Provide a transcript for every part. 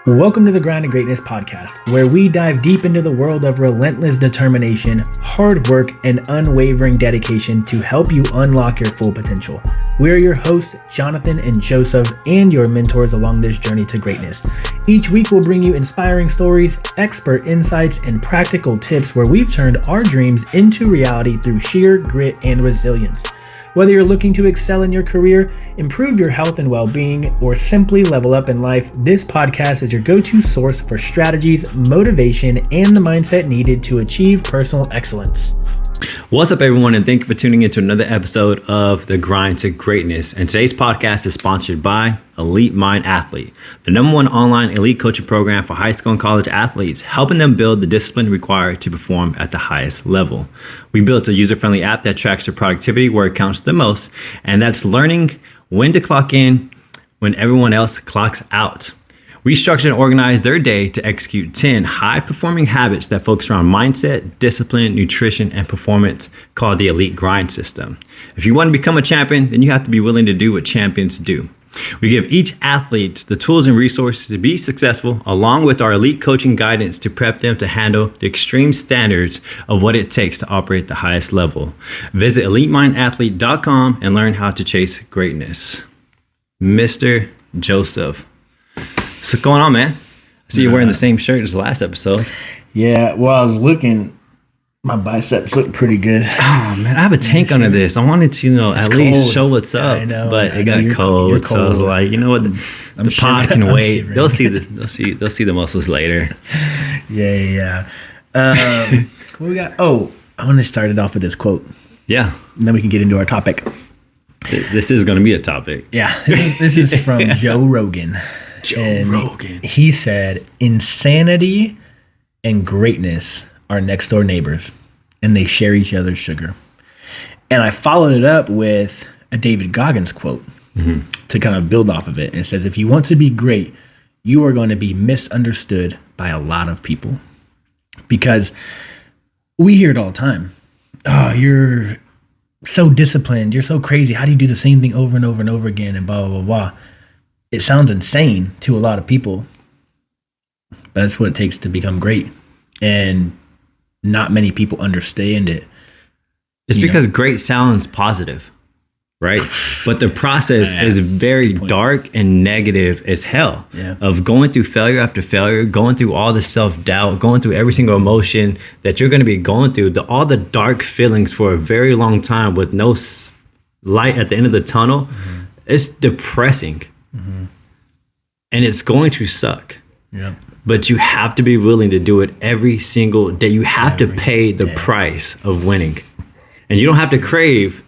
Welcome to the Grind to Greatness podcast, where we dive deep into the world of relentless determination, hard work, and unwavering dedication to help you unlock your full potential. We're your hosts, Jonathan and Joseph, and your mentors along this journey to greatness. Each week, we'll bring you inspiring stories, expert insights, and practical tips where we've turned our dreams into reality through sheer grit and resilience. Whether you're looking to excel in your career, improve your health and well-being, or simply level up in life, this podcast is your go-to source for strategies, motivation, and the mindset needed to achieve personal excellence. What's up, everyone, and thank you for tuning into another episode of The Grind to Greatness. And today's podcast is sponsored by Elite Mind Athlete, the #1 online elite coaching program for high school and college athletes, helping them build the discipline required to perform at the highest level. We built a user-friendly app that tracks their productivity where it counts the most, and that's learning when to clock in when everyone else clocks out. We structured and organized their day to execute 10 high-performing habits that focus around mindset, discipline, nutrition, and performance, called the Elite Grind System. If you want to become a champion, then you have to be willing to do what champions do. We give each athlete the tools and resources to be successful, along with our elite coaching guidance to prep them to handle the extreme standards of what it takes to operate at the highest level. Visit EliteMindAthlete.com and learn how to chase greatness. Mr. Joseph. What's going on, man? I see you're wearing the same shirt as the last episode. Yeah, well, I was looking, my biceps look pretty good. Oh, man, I have a tank under this. I wanted to, at least show what's up. I know, but I it know got cold, so I was like, you know what? The pod can wait. Shivering. They'll see the muscles later. Yeah. What we got? Oh, I want to start it off with this quote. Yeah. And then we can get into our topic. This is going to be a topic. Yeah, this is from Joe Rogan. Rogan. He said, insanity and greatness are next door neighbors, and they share each other's sugar. And I followed it up with a David Goggins quote to kind of build off of it. And it says, if you want to be great, you are going to be misunderstood by a lot of people. Because we hear it all the time. Oh, you're so disciplined. You're so crazy. How do you do the same thing over and over and over again? And blah, blah, blah, blah. It sounds insane to a lot of people, but that's what it takes to become great. And not many people understand it. It's because great sounds positive, right? But the process is very dark and negative as hell. Yeah. Of going through failure after failure, going through all the self-doubt, going through every single emotion that you're going to be going through, all the dark feelings for a very long time with no light at the end of the tunnel. It's depressing. And it's going to suck. Yeah. But you have to be willing to do it every single day. You have to pay the price of winning. And you don't have to crave,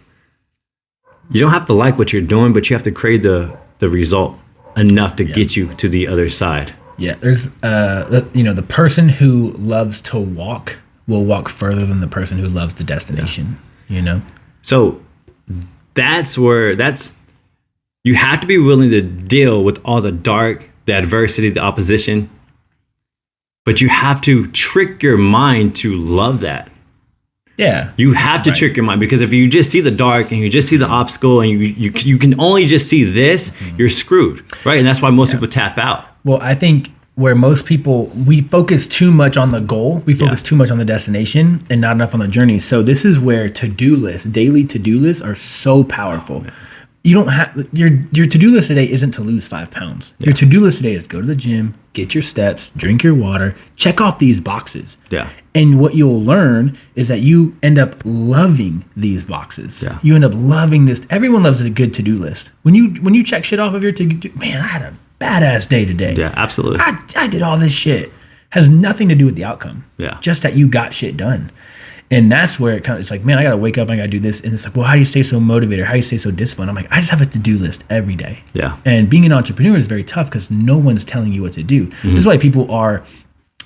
you don't have to like what you're doing, but you have to crave the result enough to get you to the other side. Yeah. There's, the person who loves to walk will walk further than the person who loves the destination, So you have to be willing to deal with all the dark, the adversity, the opposition, but you have to trick your mind to love that. Yeah. You have to trick your mind, because if you just see the dark and you just see the obstacle and you can only just see this, you're screwed, right? And that's why most people tap out. Well, I think where most people, we focus too much on the goal, we focus too much on the destination and not enough on the journey. So this is where to-do lists, daily to-do lists are so powerful. You don't have your to-do list today isn't to lose 5 pounds. Your to-do list today is go to the gym, get your steps, drink your water, check off these boxes. Yeah. And what you'll learn is that you end up loving these boxes. Yeah. You end up loving this. Everyone loves a good to-do list. When you check shit off of your to-do, man, I had a badass day today. Yeah, absolutely. I did all this shit. Has nothing to do with the outcome. Yeah. Just that you got shit done. And that's where it's like, man, I got to wake up, I got to do this. And it's like, well, how do you stay so motivated? How do you stay so disciplined? I'm like, I just have a to-do list every day. Yeah. And being an entrepreneur is very tough because no one's telling you what to do. This is why people are,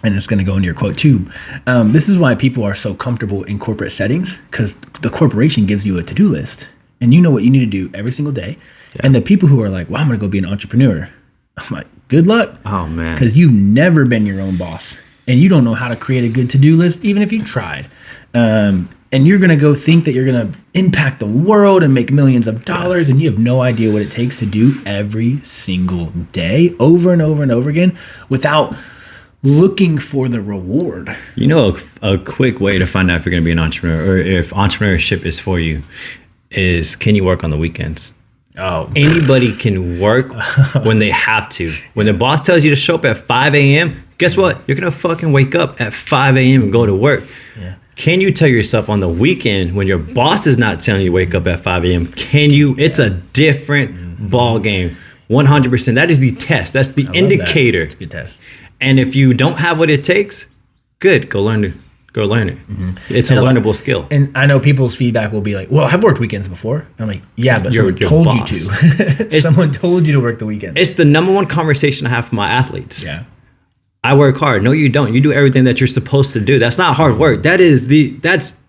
and it's going to go into your quote too, this is why people are so comfortable in corporate settings, because the corporation gives you a to-do list. And you know what you need to do every single day. Yeah. And the people who are like, well, I'm going to go be an entrepreneur. I'm like, good luck. Oh, man. Because you've never been your own boss. And you don't know how to create a good to-do list, even if you tried. And and you're going to go think that you're going to impact the world and make millions of dollars, and you have no idea what it takes to do every single day over and over and over again without looking for the reward. You know, a quick way to find out if you're going to be an entrepreneur or if entrepreneurship is for you is, can you work on the weekends? Oh, anybody can work when they have to. When the boss tells you to show up at 5 a.m., guess what? You're going to fucking wake up at 5 a.m. and go to work. Yeah. Can you tell yourself on the weekend when your boss is not telling you to wake up at 5 a.m.? Can you? It's a different ball game. 100%. That is the test. That's the indicator. It's a good test. And if you don't have what it takes, good. Go learn it. Go learn it. It's a learnable skill. And I know people's feedback will be like, well, I've worked weekends before. I'm like, yeah, but someone told you to. Someone told you to work the weekend. It's the number one conversation I have for my athletes. Yeah. I work hard. No, you don't. You do everything that you're supposed to do. That's not hard work. That's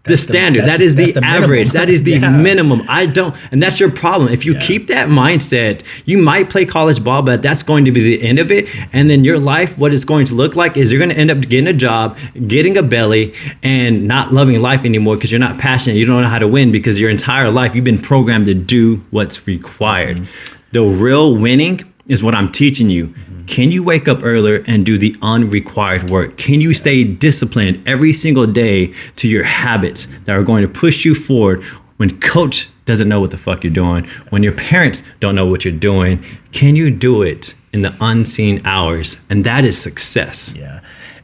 the standard. That is the average. That is the minimum. I don't, and that's your problem. If you keep that mindset, you might play college ball, but that's going to be the end of it. And then your life, what it's going to look like is you're going to end up getting a job, getting a belly, and not loving life anymore because you're not passionate. You don't know how to win because your entire life you've been programmed to do what's required. The real winning is what I'm teaching you. Can you wake up earlier and do the unrequired work? Can you stay disciplined every single day to your habits that are going to push you forward when coach doesn't know what the fuck you're doing, when your parents don't know what you're doing? Can you do it in the unseen hours? And that is success. Yeah.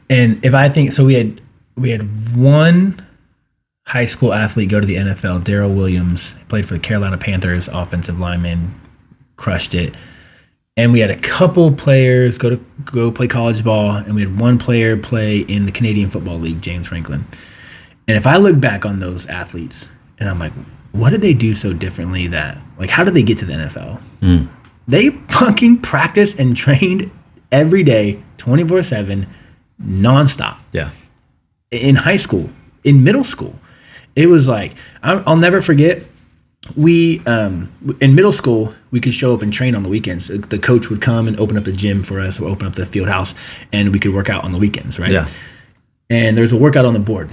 And if I think, so we had one high school athlete go to the NFL, Darrell Williams, played for the Carolina Panthers, offensive lineman, crushed it. And we had a couple players go play college ball, and we had one player play in the Canadian Football League, James Franklin. And if I look back on those athletes, and I'm like, what did they do so differently how did they get to the NFL? They fucking practiced and trained every day, 24/7, nonstop. Yeah. In high school, in middle school, it was like, I'll never forget. We in middle school, we could show up and train on the weekends. The coach would come and open up the gym for us, or open up the field house, and we could work out on the weekends, right? Yeah. And there's a workout on the board,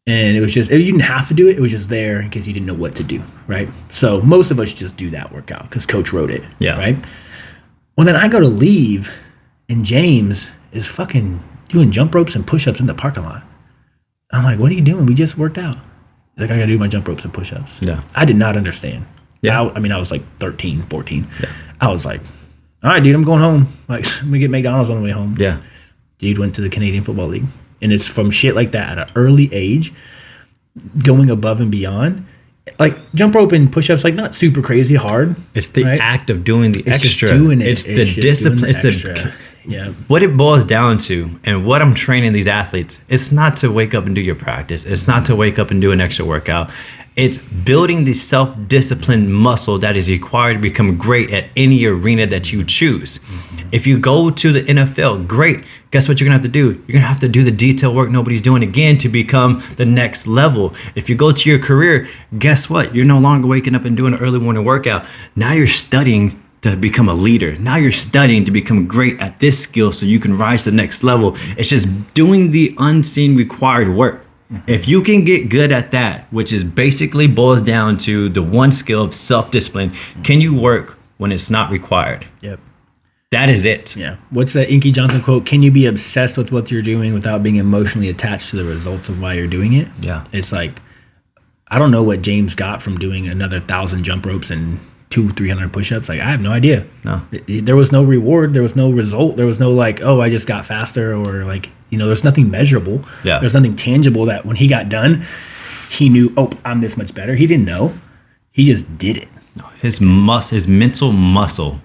and it was just, you didn't have to do it. It was just there in case you didn't know what to do, right? So most of us just do that workout because coach wrote it, right? Well, then I go to leave, and James is fucking doing jump ropes and push-ups in the parking lot. I'm like, what are you doing? We just worked out. Like, I gotta do my jump ropes and push-ups. Yeah. I did not understand. Yeah. I was like 13, 14. Yeah. I was like, all right, dude, I'm going home. Like, I'm gonna get McDonald's on the way home. Yeah. Dude went to the Canadian Football League. And it's from shit like that at an early age, going above and beyond. Like, jump rope and push-ups, like, not super crazy hard. It's the act of doing the It's extra. just doing it. It's the discipline. It's the what it boils down to, and what I'm training these athletes, it's not to wake up and do your practice. It's not to wake up and do an extra workout. It's building the self-discipline muscle that is required to become great at any arena that you choose. If you go to the NFL, great. Guess what you're gonna have to do? You're gonna have to do the detail work nobody's doing again to become the next level. If you go to your career, guess what? You're no longer waking up and doing an early morning workout. Now you're studying to become a leader. Now you're studying to become great at this skill so you can rise to the next level. It's just doing the unseen required work. If you can get good at that, which is basically boils down to the one skill of self-discipline, can you work when it's not required? Yep. That is it. Yeah. What's that Inky Johnson quote? Can you be obsessed with what you're doing without being emotionally attached to the results of why you're doing it? Yeah. It's like, I don't know what James got from doing another 1,000 jump ropes and 200-300 push-ups. Like, I have no idea. No. There was no reward. There was no result. There was no like, oh, I just got faster, or like, there's nothing measurable. Yeah. There's nothing tangible that when he got done, he knew, oh, I'm this much better. He didn't know. He just did it. No, his mental muscle.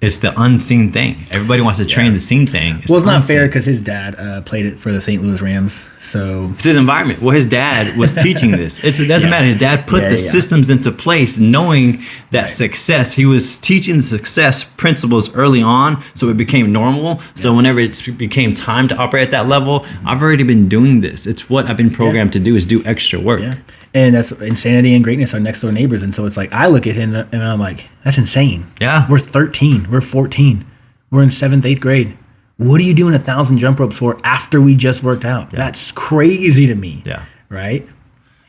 It's the unseen thing. Everybody wants to train the seen thing. It's not fair because his dad played it for the St. Louis Rams. So it's his environment. Well, his dad was teaching this. It doesn't matter. His dad put the systems into place, knowing that success. He was teaching the success principles early on, so it became normal. So whenever it became time to operate at that level, I've already been doing this. It's what I've been programmed to do, is do extra work. Yeah. And that's insanity and greatness are next door neighbors. And so it's like, I look at him and I'm like, that's insane. Yeah. We're 13. We're 14. We're in 7th, 8th grade. What are you doing 1,000 jump ropes for after we just worked out? Yeah. That's crazy to me. Yeah. Right.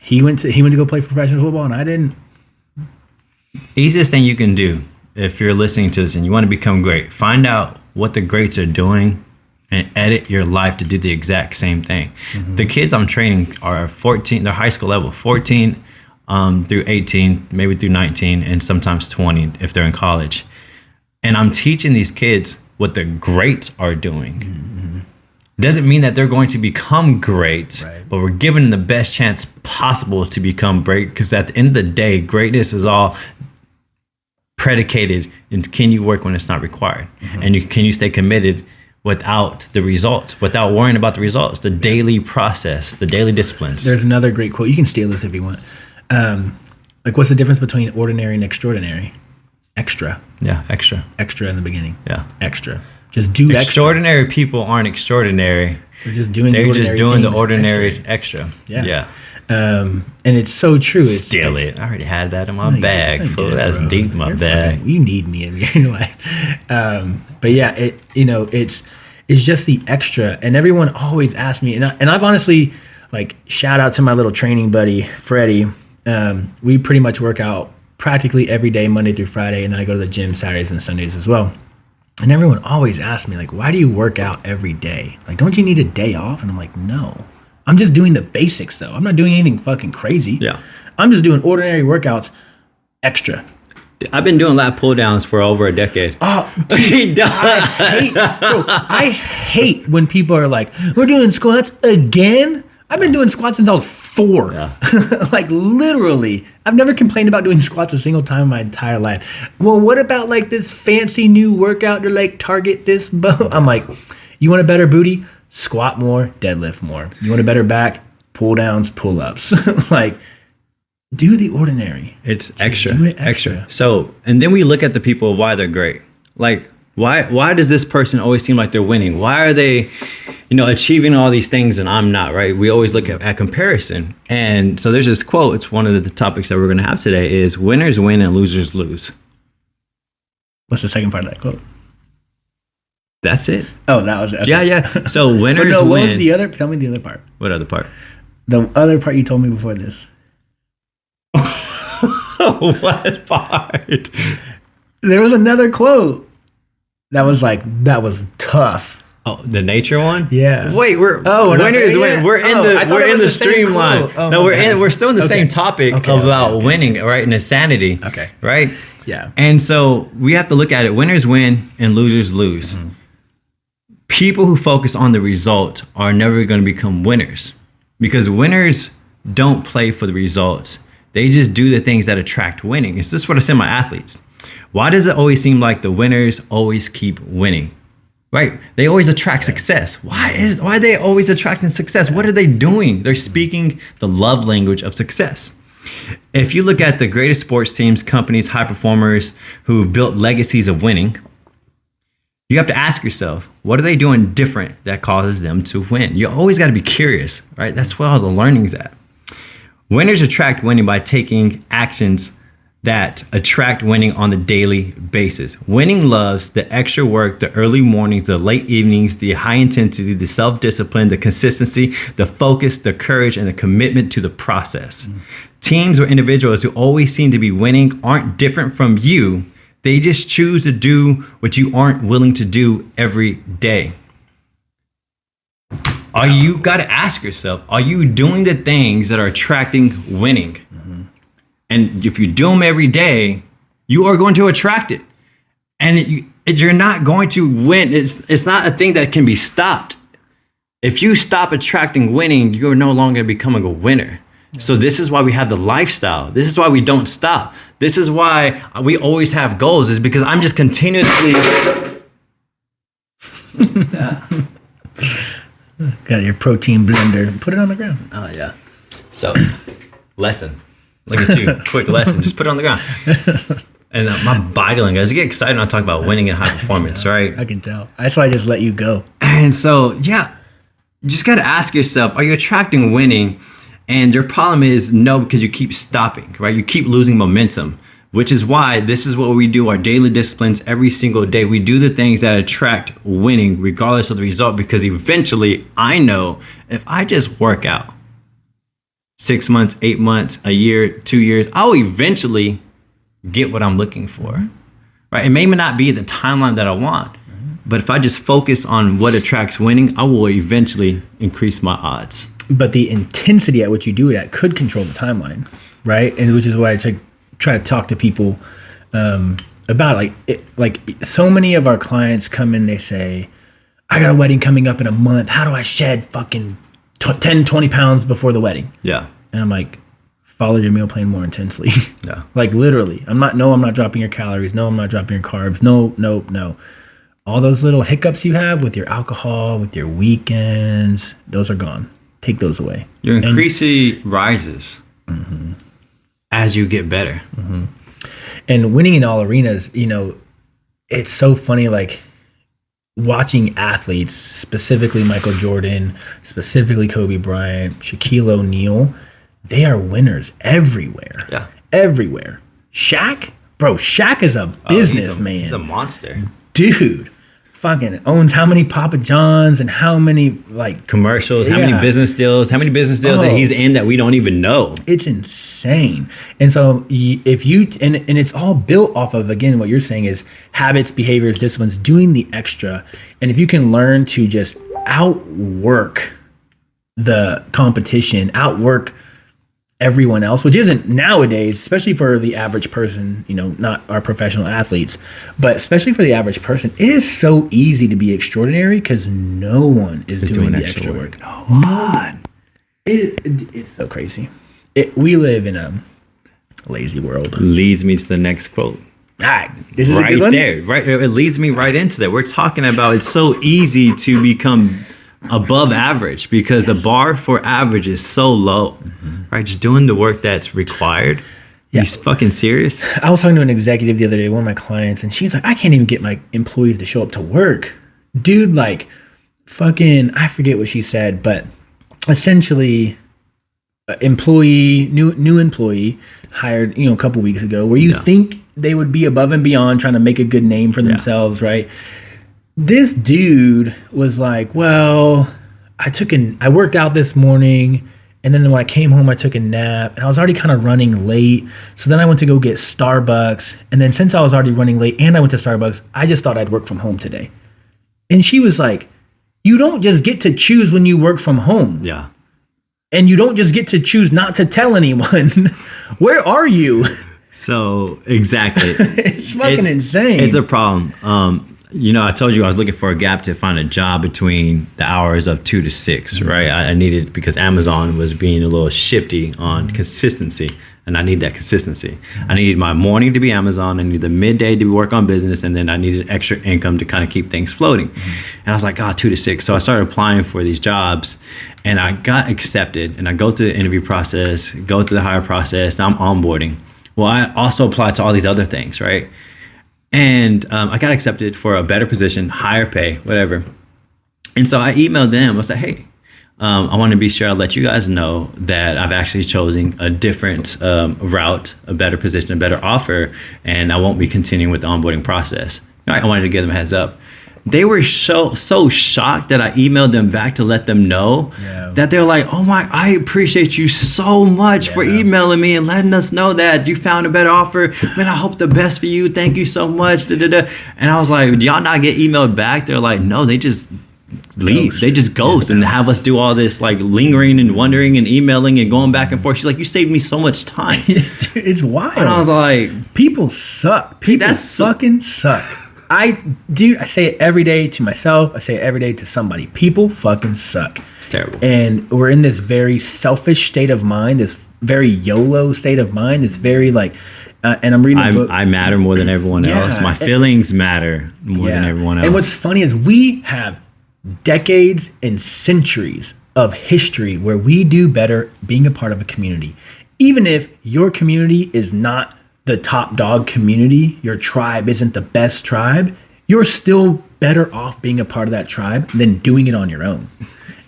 He went to go play professional football, and I didn't. Easiest thing you can do if you're listening to this and you want to become great, find out what the greats are doing and edit your life to do the exact same thing. The kids I'm training are 14, they're high school level, 14 through 18, maybe through 19, and sometimes 20 if they're in college. And I'm teaching these kids what the greats are doing. Doesn't mean that they're going to become great, Right. but we're giving them the best chance possible to become great, because at the end of the day, greatness is all predicated in can you work when it's not required, and can you stay committed without the results, without worrying about the results, the daily process, the daily disciplines. There's another great quote. You can steal this if you want. Like, what's the difference between ordinary and extraordinary? Extra. Yeah, extra. Extra in the beginning. Yeah. Extra. Just do extra. Extraordinary people aren't extraordinary. They're just doing They're the just ordinary doing the things ordinary extra. Yeah. Yeah. And it's so true. It's Steal like, it. I already had that in my No, you bag. didn't. Fool. You did, That's bro. deep in my You're bag. fucking- you need me in your life. But yeah, it's just the extra. And everyone always asks me, and I've honestly, like, shout out to my little training buddy, Freddie. We pretty much work out practically every day, Monday through Friday, and then I go to the gym Saturdays and Sundays as well. And everyone always asks me, like, why do you work out every day? Like, don't you need a day off? And I'm like, no. I'm just doing the basics, though. I'm not doing anything fucking crazy. Yeah. I'm just doing ordinary workouts extra. I've been doing lat pull downs for over a decade. Oh, He does. I hate when people are like, we're doing squats again? I've been doing squats since I was 4. Yeah. Like, literally. I've never complained about doing squats a single time in my entire life. Well, what about, like, this fancy new workout to, like, target this bow? I'm like, you want a better booty? Squat more, deadlift more. You want a better back? Pull downs, pull ups. Like, do the ordinary. It's extra, do it extra. extra. So, and then we look at the people, why they're great. Like, why does this person always seem like they're winning? Why are they, achieving all these things and I'm not, right? We always look at comparison. And so there's this quote, it's one of the topics that we're going to have today, is winners win and losers lose. What's the second part of that quote? That's it. Oh, that was it. Okay. Yeah. So But winners no, what win. was the other? Tell me the other part. What other part? The other part you told me before this. What part? There was another quote that was tough. Oh, the nature one? Yeah. Wait, we're not winners there win. yet? We're in Oh, I thought we're it in was the the same streamline. quote. Oh, No, my we're still in the Okay. same topic Okay, about okay. winning, right? And insanity. Okay. Right? Yeah. And so we have to look at it. Winners win and losers lose. People who focus on the result are never going to become winners, because winners don't play for the results. They just do the things that attract winning. It's just what I say to my athletes. Why does it always seem like the winners always keep winning? Right? They always attract success. Why are they always attracting success? What are they doing? They're speaking the love language of success. If you look at the greatest sports teams, companies, high performers who've built legacies of winning, you have to ask yourself, what are they doing different that causes them to win? You always got to be curious, right? That's where all the learning's at. Winners attract winning by taking actions that attract winning on the daily basis. Winning loves the extra work, the early mornings, the late evenings, the high intensity, the self-discipline, the consistency, the focus, the courage, and the commitment to the process. Teams or individuals who always seem to be winning aren't different from you. They just choose to do what you aren't willing to do every day. You got to ask yourself, are you doing the things that are attracting winning? And if you do them every day, you are going to attract it. And you're not going to win. It's not a thing that can be stopped. If you stop attracting winning, you're no longer becoming a winner. So this is why we have the lifestyle. This is why we don't stop. This is why we always have goals, is because I'm just continuously. Got your protein blender. Put it on the ground. Oh, yeah. So, lesson. Look at you. Quick lesson. Just put it on the ground. And my body language, as I get excited when I talk about winning and high performance, right? I can tell. That's why I just let you go. And so, yeah, you just got to ask yourself, are you attracting winning? And your problem is no, because you keep stopping, right? You keep losing momentum, which is why this is what we do, our daily disciplines every single day. We do the things that attract winning regardless of the result, because eventually I know if I just work out 6 months, 8 months, a year, 2 years, I'll eventually get what I'm looking for. Right? It may not be the timeline that I want, but if I just focus on what attracts winning, I will eventually increase my odds. But the intensity at which you do it at could control the timeline, right? And which is why I try to talk to people about like so many of our clients come in, they say, I got a wedding coming up in a month. How do I shed fucking 10, 20 pounds before the wedding? Yeah. And I'm like, follow your meal plan more intensely. Yeah. Like literally, I'm not dropping your calories. No, I'm not dropping your carbs. No. All those little hiccups you have with your alcohol, with your weekends, those are gone. Take those away. Your increasing rises as you get better. And winning in all arenas, it's so funny, like watching athletes, specifically Michael Jordan, specifically Kobe Bryant, Shaquille O'Neal, they are winners everywhere. Yeah. Everywhere. Shaq is a businessman. He's a monster. Dude, fucking owns how many Papa John's and how many like commercials, how many business deals that he's in that we don't even know. It's insane. And so if you, and it's all built off of, again, what you're saying is habits, behaviors, disciplines, doing the extra. And if you can learn to just outwork the competition, outwork everyone else, which isn't nowadays, especially for the average person, not our professional athletes, but especially for the average person, it is so easy to be extraordinary because no one is doing the extra work. No one. It's so crazy. We live in a lazy world. Leads me to the next quote. All right, this is right a good one. There. Right, it leads me right into that. We're talking about it's so easy to become above average because the bar for average is so low, right? Just doing the work that's required. Yeah. You fucking serious? I was talking to an executive the other day, one of my clients, and she's like, I can't even get my employees to show up to work. Dude, like fucking, I forget what she said, but essentially new employee hired, a couple weeks ago, where you think they would be above and beyond trying to make a good name for themselves, right? This dude was like, well, I worked out this morning, and then when I came home, I took a nap, and I was already kind of running late. So then I went to go get Starbucks. And then since I was already running late and I went to Starbucks, I just thought I'd work from home today. And she was like, you don't just get to choose when you work from home. Yeah. And you don't just get to choose not to tell anyone. Where are you? So exactly. It's fucking insane. It's a problem. I told you I was looking for a gap to find a job between the hours of 2 to 6, right? I needed, because Amazon was being a little shifty on consistency, and I need that consistency. I needed my morning to be Amazon, I needed the midday to work on business, and then I needed extra income to kind of keep things floating. And I was like, 2 to 6. So I started applying for these jobs, and I got accepted, and I go through the interview process, go through the hire process, now I'm onboarding. Well, I also applied to all these other things, right? And I got accepted for a better position, higher pay, whatever. And so I emailed them. I was like, hey, I want to be sure I let you guys know that I've actually chosen a different route, a better position, a better offer, and I won't be continuing with the onboarding process. I wanted to give them a heads up. They were so shocked that I emailed them back to let them know that they're like, oh my, I appreciate you so much for emailing me and letting us know that you found a better offer. Man, I hope the best for you. Thank you so much. And I was like, do y'all not get emailed back? They're like, no, they just leave. They just ghost and have us do all this like lingering and wondering and emailing and going back and forth. She's like, you saved me so much time. It's wild. And I was like, people suck. People fucking suck. I say it every day to myself. I say it every day to somebody. People fucking suck. It's terrible. And we're in this very selfish state of mind, this very YOLO state of mind, this very and I'm reading a book. I matter more than everyone else. My feelings matter more than everyone else. And what's funny is we have decades and centuries of history where we do better being a part of a community. Even if your community is not the top dog community, your tribe isn't the best tribe, you're still better off being a part of that tribe than doing it on your own.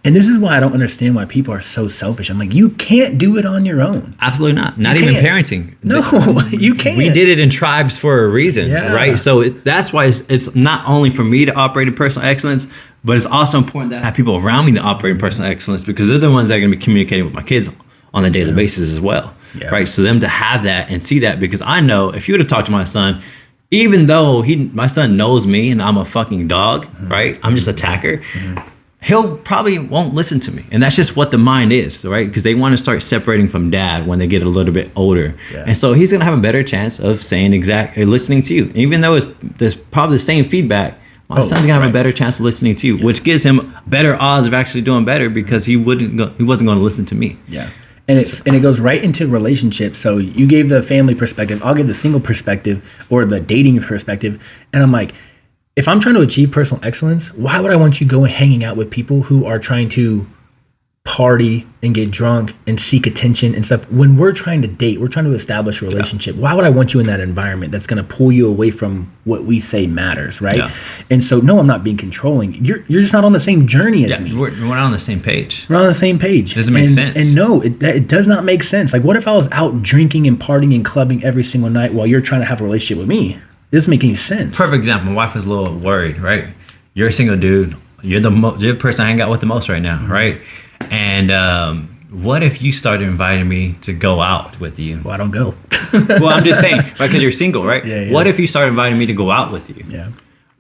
And this is why I don't understand why people are so selfish. I'm like, you can't do it on your own. Absolutely not. Not even parenting. No, you can't. We did it in tribes for a reason, right? So that's why it's not only for me to operate in personal excellence, but it's also important that I have people around me that operate in personal excellence, because they're the ones that are going to be communicating with my kids on a daily basis as well. Yeah. Right. So them to have that and see that, because I know if you would have talked to my son, even though my son knows me and I'm a fucking dog, right? I'm just a attacker. He'll probably won't listen to me. And that's just what the mind is, right? Because they want to start separating from dad when they get a little bit older. Yeah. And so he's going to have a better chance of saying listening to you. Even though there's probably the same feedback, my son's going to have a better chance of listening to you, which gives him better odds of actually doing better, because he wasn't going to listen to me. Yeah. And it goes right into relationships. So you gave the family perspective, I'll give the single perspective or the dating perspective. And I'm like, if I'm trying to achieve personal excellence, why would I want you going hanging out with people who are trying to party and get drunk and seek attention and stuff? When we're trying to date, we're trying to establish a relationship. Why would I want you in that environment that's going to pull you away from what we say matters, right? Yeah. And so, no, I'm not being controlling. You're just not on the same journey as me. We're not on the same page. We're on the same page. Doesn't make sense. And no, it does not make sense. Like, what if I was out drinking and partying and clubbing every single night while you're trying to have a relationship with me? It doesn't make any sense. Perfect example. My wife is a little worried, right? You're a single dude. You're the person I hang out with the most right now, right? And what if you started inviting me to go out with you? Well, I don't go. Well, I'm just saying, right? Because you're single, right? Yeah. What if you started inviting me to go out with you? Yeah.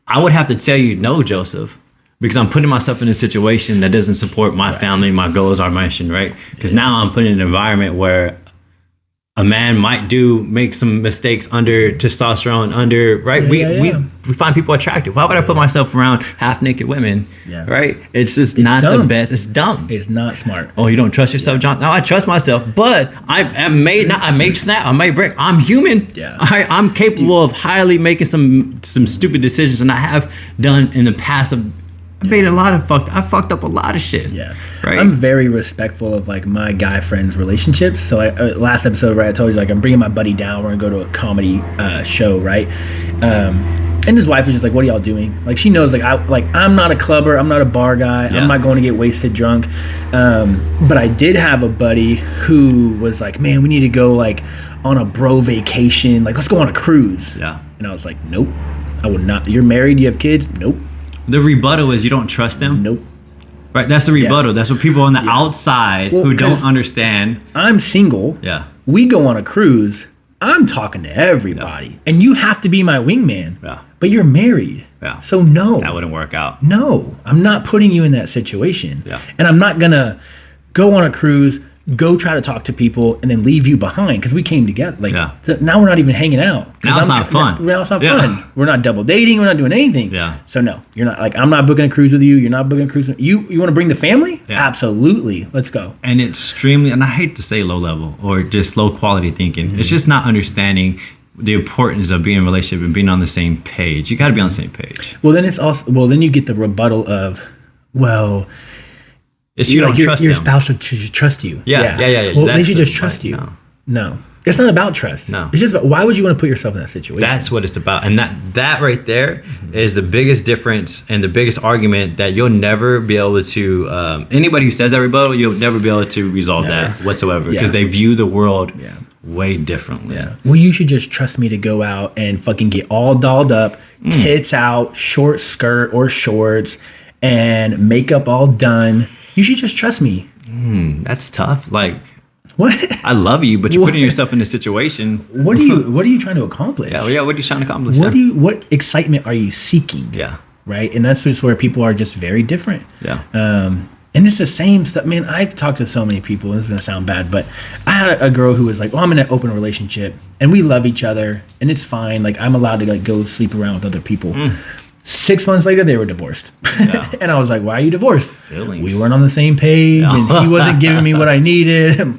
I would have to tell you no, Joseph, because I'm putting myself in a situation that doesn't support my family, my goals, our mission, right? Because now I'm put in an environment where a man might make some mistakes under testosterone, right? We find people attractive. Why would I put myself around half naked women? Yeah. Right? It's just not dumb. The best. It's dumb. It's not smart. Oh, you don't trust yourself, John? No, I trust myself, but I may snap, I may break. I'm human. Yeah. I'm capable of highly making some stupid decisions, and I have done in the past. I fucked up a lot of shit. Yeah. Right. I'm very respectful of like my guy friends' relationships. So last episode, right, I told you like I'm bringing my buddy down. We're gonna go to a comedy show, right? And his wife was just like, "What are y'all doing?" Like she knows I'm not a clubber. I'm not a bar guy. Yeah. I'm not going to get wasted drunk. But I did have a buddy who was like, "Man, we need to go like on a bro vacation. Like let's go on a cruise." Yeah. And I was like, "Nope, I would not." You're married. You have kids. Nope. The rebuttal is you don't trust them? Nope. Right, that's the rebuttal. Yeah. That's what people on the outside who don't understand. I'm single. Yeah. We go on a cruise. I'm talking to everybody. Yeah. And you have to be my wingman. Yeah. But you're married. Yeah. So no. That wouldn't work out. No. I'm not putting you in that situation. Yeah. And I'm not going to go on a cruise, go try to talk to people, and then leave you behind because we came together. Like now we're not even hanging out. Now it's not fun. Now it's not fun. We're not double dating. We're not doing anything. Yeah. So no, you're not like I'm not booking a cruise with you. You're not booking a cruise with you. You want to bring the family? Yeah. Absolutely. Let's go. And and I hate to say low level or just low quality thinking. Mm-hmm. It's just not understanding the importance of being in a relationship and being on the same page. You got to be on the same page. Well, then then you get the rebuttal of, well, it's your spouse should trust you. Yeah. Well, they should just trust you. No. It's not about trust. No. It's just about why would you want to put yourself in that situation? That's what it's about. And that right there is the biggest difference and the biggest argument that you'll never be able to, anybody who says that rebuttal, you'll never be able to resolve that whatsoever because they view the world way differently. Yeah. Well, you should just trust me to go out and fucking get all dolled up, tits out, short skirt or shorts, and makeup all done. You should just trust me. That's tough. Like, what? I love you, but you're putting yourself in a situation. What are you trying to accomplish? Yeah. What are you trying to accomplish? What excitement are you seeking? Yeah. Right. And that's just where people are just very different. Yeah. And it's the same stuff. Man, I've talked to so many people. This is gonna sound bad, but I had a girl who was like, "Oh, I'm in an open relationship, and we love each other, and it's fine. Like, I'm allowed to like go sleep around with other people." 6 months later, they were divorced. Yeah. And I was like, "Why are you divorced?" Feelings. We weren't on the same page, and he wasn't giving me what I needed.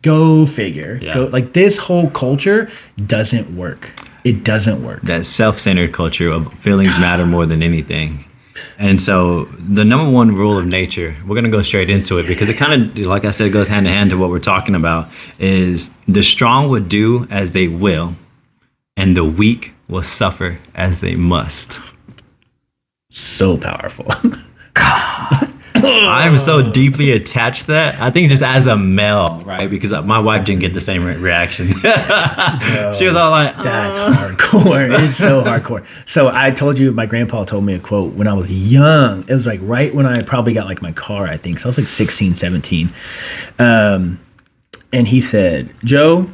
Go figure. Yeah. Like this whole culture doesn't work. It doesn't work. That self-centered culture of feelings matter more than anything. And so the number one rule of nature, we're going to go straight into it because it kind of, like I said, goes hand in hand to what we're talking about, is the strong will do as they will, and the weak will suffer as they must. So powerful. I'm so deeply attached to that. I think just as a male, right? Because my wife didn't get the same reaction. She was all like, that's hardcore. It's so hardcore. So I told you, my grandpa told me a quote when I was young. It was like right when I probably got like my car, I think. So I was like 16, 17. And he said, Joe,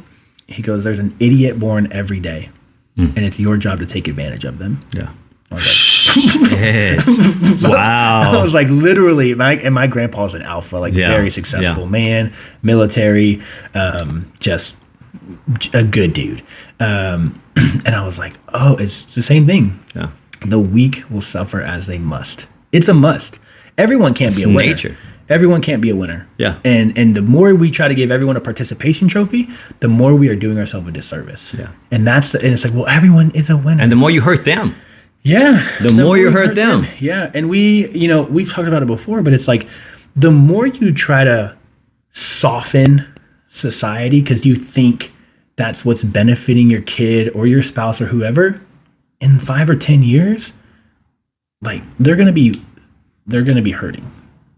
he goes, there's an idiot born every day, and it's your job to take advantage of them. Yeah. I was like, Shit. Wow. I was like, literally, my grandpa's an alpha, like very successful man, military, just a good dude. And I was like, oh, it's the same thing. Yeah. The weak will suffer as they must. It's a must. Everyone can't be a winner. Nature. Everyone can't be a winner. Yeah. And the more we try to give everyone a participation trophy, the more we are doing ourselves a disservice. Yeah. And it's like, well, everyone is a winner. And the more you hurt them. Yeah. The more you hurt them. Yeah. And we've talked about it before, but it's like the more you try to soften society because you think that's what's benefiting your kid or your spouse or whoever, in 5 or 10 years, like they're gonna be hurting.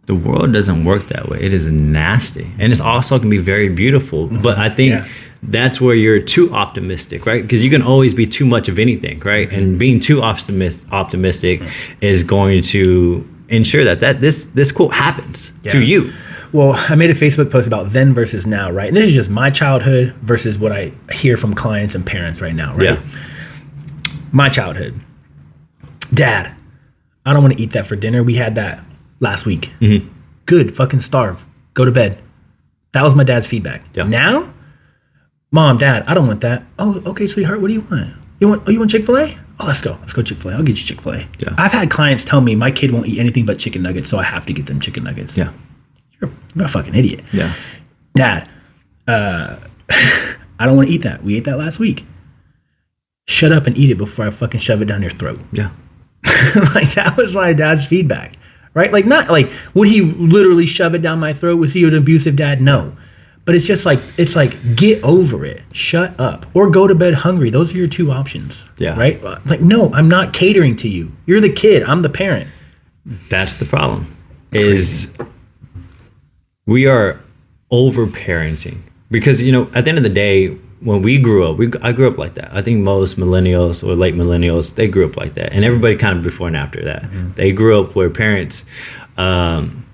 The world doesn't work that way. It is nasty. And it's also can be very beautiful. But I think that's where you're too optimistic, right? Because you can always be too much of anything, right? And being too optimistic is going to ensure that this quote happens to you. Well, I made a Facebook post about then versus now, right? And this is just my childhood versus what I hear from clients and parents right now, right? Yeah. My childhood. Dad, I don't want to eat that for dinner. We had that last week. Mm-hmm. Good, fucking starve. Go to bed. That was my dad's feedback. Yeah. Now, Mom, Dad, I don't want that. Oh, okay, sweetheart, what do you want? You want Chick-fil-A? Oh, let's go Chick-fil-A. I'll get you Chick-fil-A. Yeah. I've had clients tell me my kid won't eat anything but chicken nuggets, so I have to get them chicken nuggets. Yeah. You're a fucking idiot. Yeah. Dad, I don't want to eat that. We ate that last week. Shut up and eat it before I fucking shove it down your throat. Yeah. Like that was my dad's feedback, right? Like not like would he literally shove it down my throat? Was he an abusive dad? No, but it's just like get over it, shut up, or go to bed hungry. Those are your two options. Yeah. Right? Like no, I'm not catering to you. You're the kid. I'm the parent. That's the problem. Is we are over parenting because at the end of the day. When we grew up, I grew up like that. I think most millennials or late millennials, they grew up like that. And everybody kind of before and after that. Mm-hmm. They grew up where parents weren't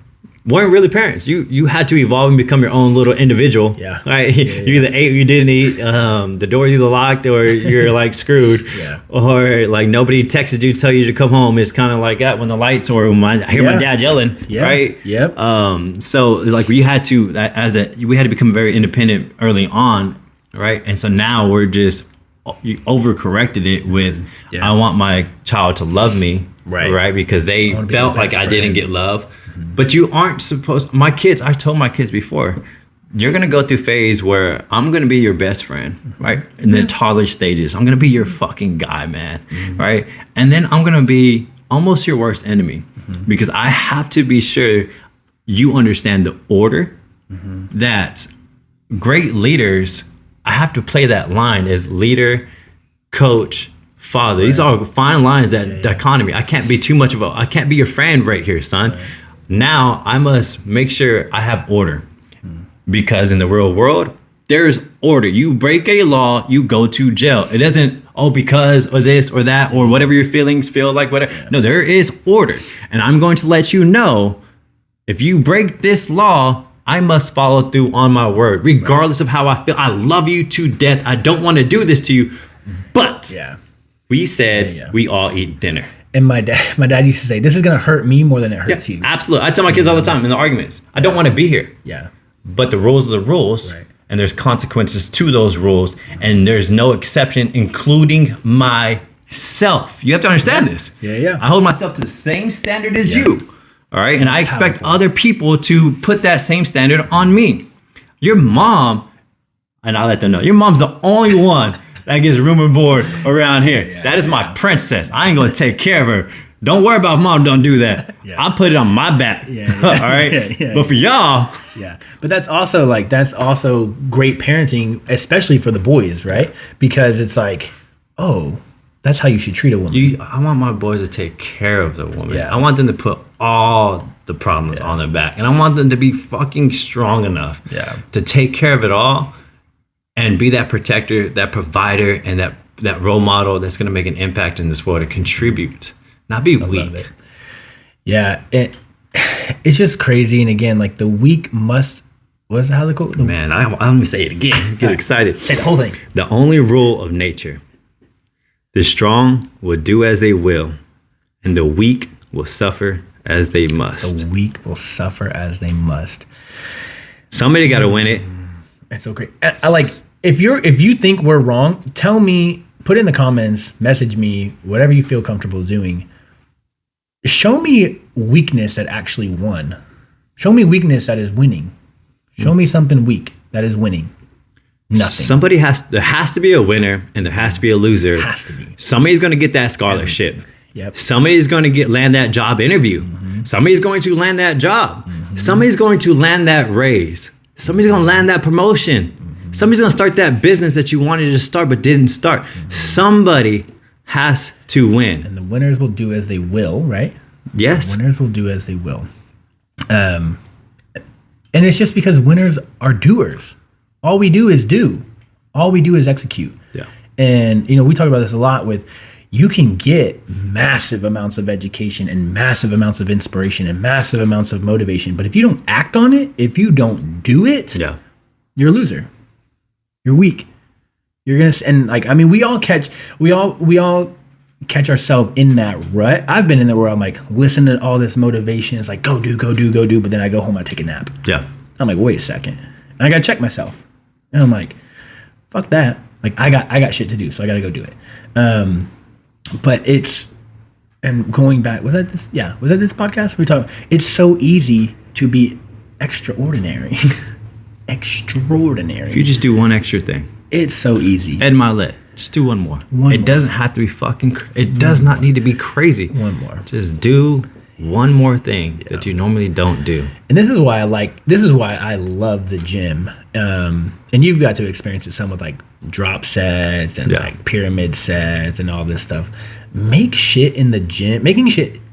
really parents. You had to evolve and become your own little individual. Yeah. Right? Yeah. You either ate or you didn't eat. The door either locked or you're like screwed. Yeah. Or like nobody texted you to tell you to come home. It's kind of like that when the lights or I hear my dad yelling. Yeah. Right? Yep. So like we had to become very independent early on. Right. And so now we're just you overcorrected it with I want my child to love me. Right. Because they felt like I didn't get love. Mm-hmm. But you aren't supposed. I told my kids before, you're going to go through phase where I'm going to be your best friend. Mm-hmm. Right. In the toddler stages, I'm going to be your fucking guy, man. Mm-hmm. Right. And then I'm going to be almost your worst enemy because I have to be sure you understand the order that great leaders. I have to play that line as leader, coach, father. These are fine lines, that dichotomy. I can't be too much of I can't be your friend right here, son. Right. Now I must make sure I have order because in the real world, there's order. You break a law, you go to jail. It doesn't, because of this or that or whatever your feelings feel like, whatever. Yeah. No, there is order. And I'm going to let you know if you break this law, I must follow through on my word, regardless of how I feel. I love you to death. I don't want to do this to you. But we said we all eat dinner. And my dad used to say, this is going to hurt me more than it hurts you. Absolutely. I tell my kids all the time in the arguments, I don't want to be here. Yeah. But the rules are the rules. Right. And there's consequences to those rules. And there's no exception, including myself. You have to understand this. Yeah. I hold myself to the same standard as you. All right. And I expect other people to put that same standard on me. Your mom, and I let them know, your mom's the only one that gets room and board around here. That is my princess. I ain't going to take care of her. Don't worry about mom. Don't do that. I'll put it on my back. All right. But for y'all. Yeah. But that's also great parenting, especially for the boys, right? Because it's like, oh, that's how you should treat a woman. I want my boys to take care of the woman. Yeah. I want them to put all the problems on their back. And I want them to be fucking strong enough to take care of it all and be that protector, that provider, and that role model that's going to make an impact in this world and contribute, not be weak. Yeah. It's just crazy. And again, like the weak What's how the quote? Man, I'm gonna say it again. Get excited. Say the whole thing. The only rule of nature: the strong will do as they will, and the weak will suffer as they must. The weak will suffer as they must. Somebody got to win it. It's okay. I like if you think we're wrong, tell me. Put in the comments. Message me. Whatever you feel comfortable doing. Show me weakness that actually won. Show me weakness that is winning. Show me something weak that is winning. Nothing. There has to be a winner and there has to be a loser. Has to be. Somebody's going to get that scholarship. Yep. Somebody's going to land that job interview. Somebody's going to land that job. Somebody's going to land that raise. Somebody's going to land that promotion. Somebody's going to start that business that you wanted to start but didn't start. Somebody has to win. And the winners will do as they will, right? Yes. The winners will do as they will. And it's just because winners are doers. All we do is do. All we do is execute. Yeah. And, we talk about this a lot with, you can get massive amounts of education and massive amounts of inspiration and massive amounts of motivation. But if you don't act on it, if you don't do it, you're a loser. You're weak. You're going to, we all catch ourselves in that rut. I've been in there where I'm like, listen to all this motivation. It's like, go do. But then I go home, I take a nap. Yeah. I'm like, wait a second. And I got to check myself. And I'm like, fuck that. Like, I got shit to do, so I got to go do it. But and going back, was that this podcast? We talking. It's so easy to be extraordinary. Extraordinary. If you just do one extra thing. It's so easy. Ed Milet, just do one more. It doesn't have to be it does not need to be crazy. One more. Just do one more thing that you normally don't do. And this is why I love the gym. And you've got to experience it some with like drop sets and like pyramid sets and all this stuff. Making shit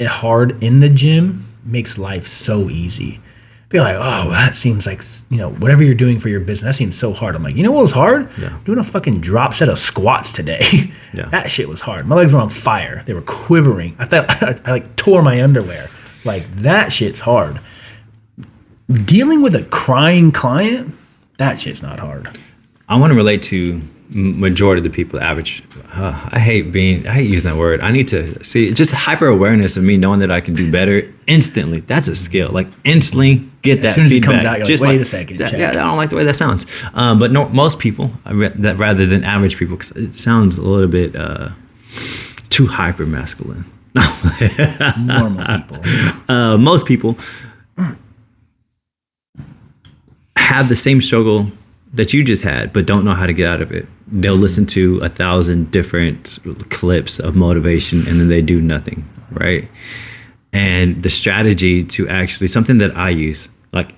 hard in the gym makes life so easy. Be like, oh, that seems like, whatever you're doing for your business, that seems so hard. I'm like, you know what was hard? Yeah. Doing a fucking drop set of squats today. Yeah. That shit was hard. My legs were on fire. They were quivering. I thought I like tore my underwear. Like, that shit's hard. Dealing with a crying client, that shit's not hard. I want to relate to majority of the people, average. I hate using that word. I need to see just hyper awareness of me knowing that I can do better instantly. That's a skill. Like, instantly get that as soon as feedback. It comes out, you're just like, wait a second. Check. Yeah, I don't like the way that sounds. But most people, that rather than average people, because it sounds a little bit too hyper masculine. Normal people. Most people have the same struggle that you just had, but don't know how to get out of it. They'll listen to 1,000 different clips of motivation and then they do nothing, right? And the strategy to actually, something that I use, like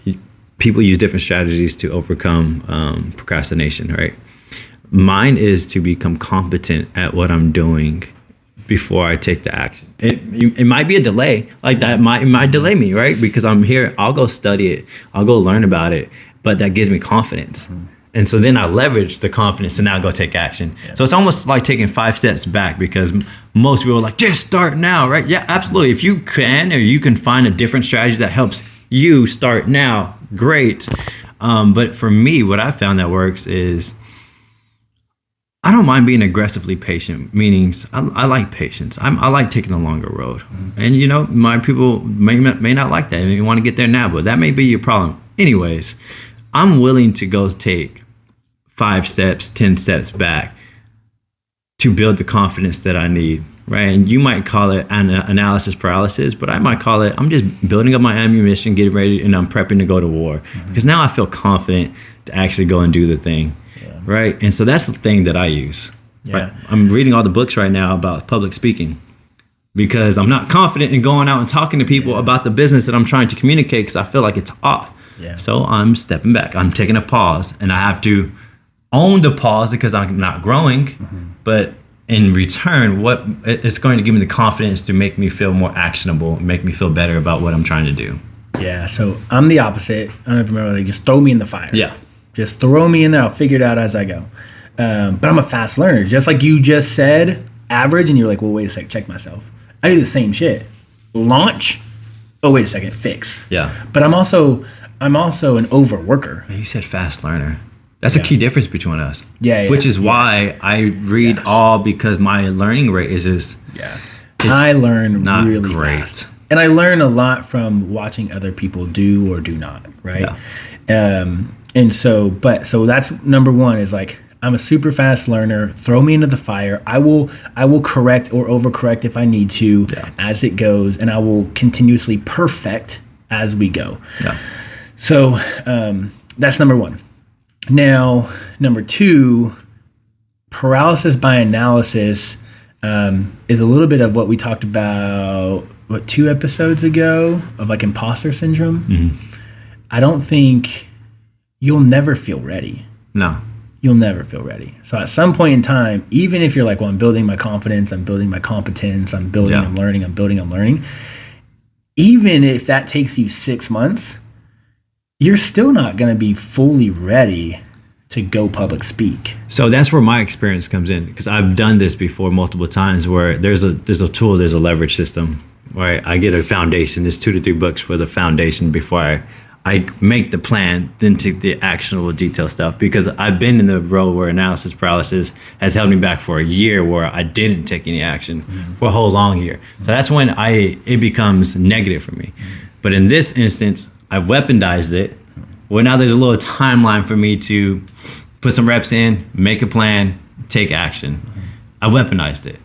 people use different strategies to overcome procrastination, right? Mine is to become competent at what I'm doing before I take the action. It might be a delay, like that it might delay me, right? Because I'm here, I'll go study it, I'll go learn about it, but that gives me confidence. And so then I leverage the confidence to now go take action. Yeah. So it's almost like taking 5 steps back, because most people are like, just start now, right? Yeah, absolutely. If you can, or you can find a different strategy that helps you start now, great. But for me, what I found that works is I don't mind being aggressively patient, meaning I like patience. I like taking a longer road. And my people may not like that. And you want to get there now, but that may be your problem. Anyways, I'm willing to go take 5 steps, 10 steps back to build the confidence that I need, right? And you might call it analysis paralysis, but I might call it, I'm just building up my ammunition, getting ready, and I'm prepping to go to war. Because now I feel confident to actually go and do the thing, right? And so that's the thing that I use. Yeah. Right? I'm reading all the books right now about public speaking, because I'm not confident in going out and talking to people about the business that I'm trying to communicate, because I feel like it's off. Yeah. So I'm stepping back. I'm taking a pause, and I have to own the pause because I'm not growing. But in return, what it's going to give me the confidence to make me feel more actionable, make me feel better about what I'm trying to do. Yeah. So I'm the opposite. I don't know if you remember, like, just throw me in the fire. Yeah. Just throw me in there. I'll figure it out as I go. But I'm a fast learner. Just like you just said, average, and you're like, well, wait a sec, check myself. I do the same shit. Launch. Oh, wait a second, fix. Yeah. But I'm also I'm also an overworker. You said fast learner. That's a key difference between us. Yeah. Which is why I read all, because my learning rate is just I learn not really great. fast. And I learn a lot from watching other people do or do not, right? And so that's number one, is like, I'm a super fast learner. Throw me into the fire. I will correct or overcorrect if I need to as it goes, and I will continuously perfect as we go. Yeah. So that's number one. Now, number two, paralysis by analysis is a little bit of what we talked about, 2 episodes ago, of like imposter syndrome. Mm-hmm. I don't think you'll never feel ready. No. You'll never feel ready. So at some point in time, even if you're like, well, I'm building my confidence, I'm building my competence, I'm building, I'm learning, I'm building, I'm learning. Even if that takes you 6 months, you're still not going to be fully ready to go public speak. So that's where my experience comes in, because I've done this before multiple times, where there's a tool, there's a leverage system, where I get a foundation. There's 2 to 3 books for the foundation before I make the plan, then take the actionable detail stuff, because I've been in the role where analysis paralysis has held me back for a year, where I didn't take any action for a whole long year. So that's when it becomes negative for me. But in this instance, I've weaponized it. Well, now there's a little timeline for me to put some reps in, make a plan, take action. I weaponized it.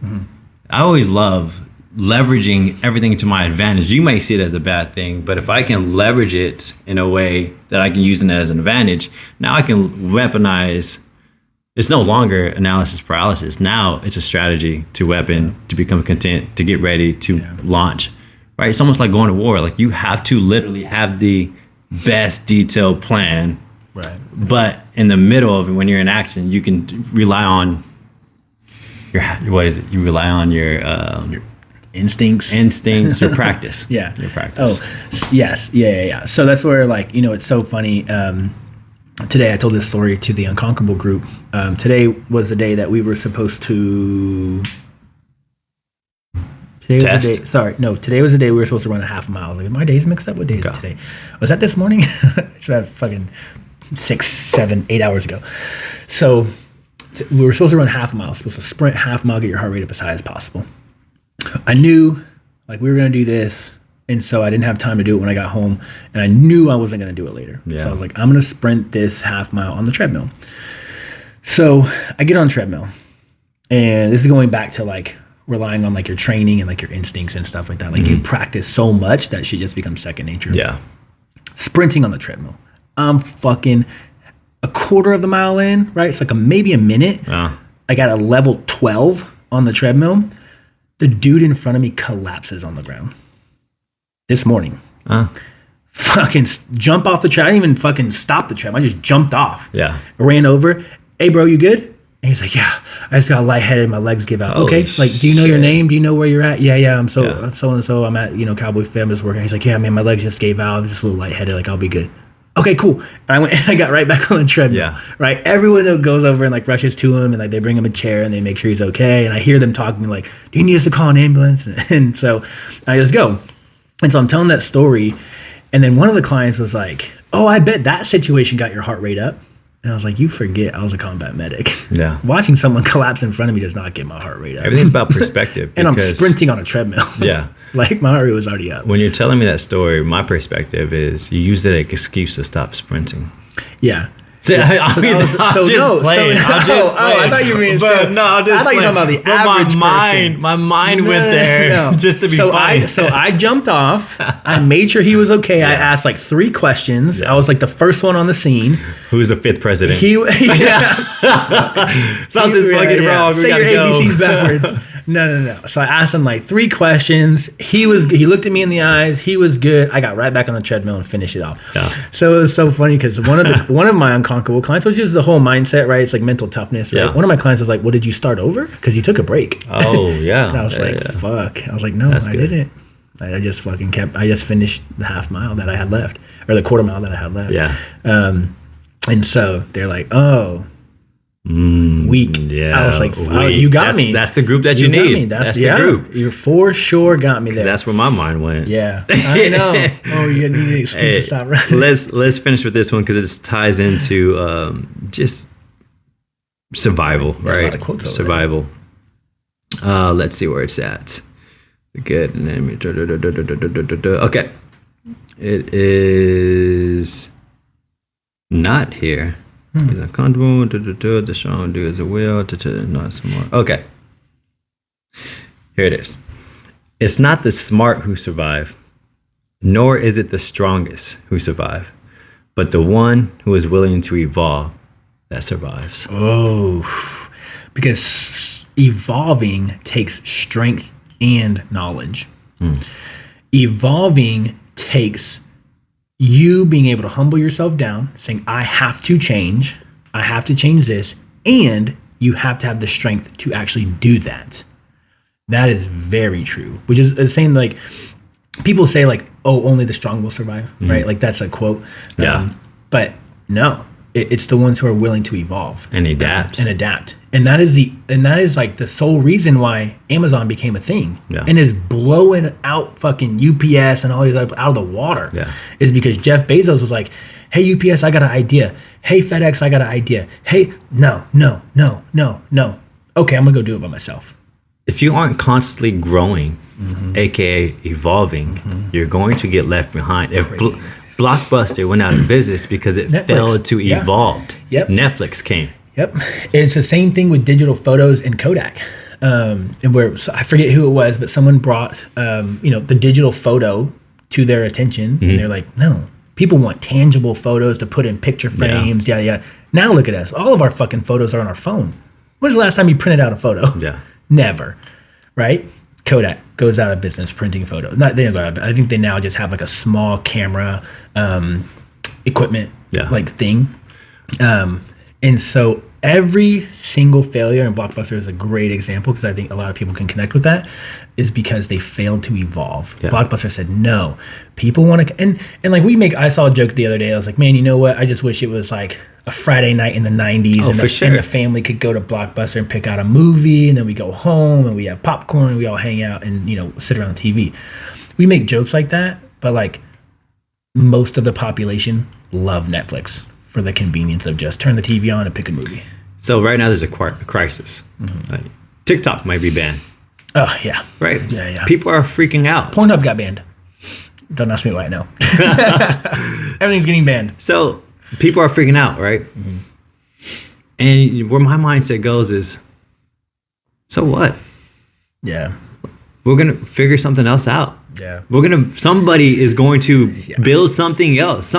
I always love leveraging everything to my advantage. You may see it as a bad thing, but if I can leverage it in a way that I can use it as an advantage, now I can weaponize. It's no longer analysis paralysis. Now it's a strategy to weapon, to become content, to get ready, to launch. Right? It's almost like going to war. Like, you have to literally have the best detailed plan. Right. But in the middle of it, when you're in action, you can rely on your, what is it? You rely on your instincts, your practice. Your practice. Oh, yes. Yeah. So that's where, like, it's so funny. Today I told this story to the Unconquerable group. Today was the day that we were supposed to... Today was the day we were supposed to run a half mile. I was like, my day's mixed up. What day is it today? Was that this morning? Should have fucking 6, 7, 8 hours ago. So we were supposed to run half a mile. Supposed to sprint half mile, get your heart rate up as high as possible. I knew, like, we were going to do this, and so I didn't have time to do it when I got home, and I knew I wasn't going to do it later. So I was like, I'm going to sprint this half mile on the treadmill. So I get on treadmill, and this is going back to, like, relying on, like, your training and, like, your instincts and stuff like that. Like, you practice so much that shit just becomes second nature. Yeah. Sprinting on the treadmill. I'm fucking a quarter of the mile in, right? It's like maybe a minute. I got a level 12 on the treadmill. The dude in front of me collapses on the ground. This morning. Fucking jump off the treadmill. I didn't even fucking stop the treadmill. I just jumped off. Yeah. Ran over. Hey, bro, you good? And he's like, yeah, I just got lightheaded. My legs give out. Okay. Like, do you know your name? Do you know where you're at? Yeah. I'm so-and-so. I'm at, Cowboy Fam is working. He's like, yeah, man, my legs just gave out. I'm just a little lightheaded. Like, I'll be good. Okay, cool. And I went and I got right back on the treadmill. Yeah. Right. Everyone that goes over and, like, rushes to him, and, like, they bring him a chair and they make sure he's okay. And I hear them talking like, do you need us to call an ambulance? And so I just go. And so I'm telling that story. And then one of the clients was like, oh, I bet that situation got your heart rate up. And I was like, you forget I was a combat medic. Yeah. Watching someone collapse in front of me does not get my heart rate up. Everything's about perspective. And I'm sprinting on a treadmill. Yeah. Like, my heart rate was already up. When you're telling me that story, my perspective is you use it as an excuse to stop sprinting. Yeah. I thought you were being I thought you were talking about the average person. My mind went there just to be funny. So I jumped off. I made sure he was okay. I asked, like, 3 questions. I was, like, the first one on the scene. Who's the 5th president? Something's fucking wrong. Say your ABCs backwards. No. So I asked him, like, 3 questions. He looked at me in the eyes. He was good. I got right back on the treadmill and finished it off. Yeah. So it was so funny because one of my unconquerable clients, which is the whole mindset, right? It's like mental toughness, right? Yeah. One of my clients was like, well, did you start over? Because you took a break. Oh, yeah. And I was fuck. I was like, no, I didn't. I just fucking I just finished the half mile that I had left, or the quarter mile that I had left. Yeah. And so they're like, oh, Weak. Yeah, I was like, weak. you got me. That's the group that you got need. me. That's yeah, the group. You for sure got me there. That's where my mind went. Yeah, I know. Oh, you need an excuse to stop running. Let's finish with this one because it ties into just survival, Yeah, right? a lot of quotes over Survival. Let's see where it's at. Good. Okay. It is not here. He's uncomfortable. The strong do as a will. Not some more. Okay. Here it is. It's not the smart who survive, nor is it the strongest who survive, but the one who is willing to evolve that survives. Oh, because evolving takes strength and knowledge. Evolving takes you being able to humble yourself down, saying, I have to change this, and you have to have the strength to actually do that. That is very true, which is the same, like, people say, like, oh, only the strong will survive, right? Like, that's a quote. Yeah. But no, it's the ones who are willing to evolve And adapt. And that is like the sole reason why Amazon became a thing. Yeah. And is blowing out fucking UPS and all these out of the water. Yeah. Is because Jeff Bezos was like, hey, UPS, I got an idea. Hey, FedEx, I got an idea. Hey, no. Okay, I'm gonna go do it by myself. If you aren't constantly growing, aka evolving, you're going to get left behind. If Blockbuster went out of business because it Netflix. failed to evolve. Yep. Netflix came. Yep. It's the same thing with digital photos and Kodak. And where, so I forget who it was, but someone brought, the digital photo to their attention. And they're like, no, people want tangible photos to put in picture frames. Yeah. Now look at us. All of our fucking photos are on our phone. When's the last time you printed out a photo? Yeah. Never. Right? Kodak goes out of business printing photos. They don't go out of, I think they now just have like a small camera equipment like thing. And so every single failure, and Blockbuster is a great example because I think a lot of people can connect with that, is because they failed to evolve. Yeah. Blockbuster said, no, people want to, and like I saw a joke the other day. I was like, man, you know what? I just wish it was like a Friday night in the 90s and the family could go to Blockbuster and pick out a movie, and then we go home and we have popcorn and we all hang out and, sit around the TV. We make jokes like that, but like most of the population love Netflix for the convenience of just turn the TV on and pick a movie. So right now there's a crisis. TikTok might be banned. Oh, yeah. Right? Yeah. People are freaking out. Pornhub got banned. Don't ask me why I know. Everything's getting banned. So people are freaking out, right? And where my mindset goes is, so what? Yeah. We're going to figure something else out. Yeah. Somebody is going to build something else.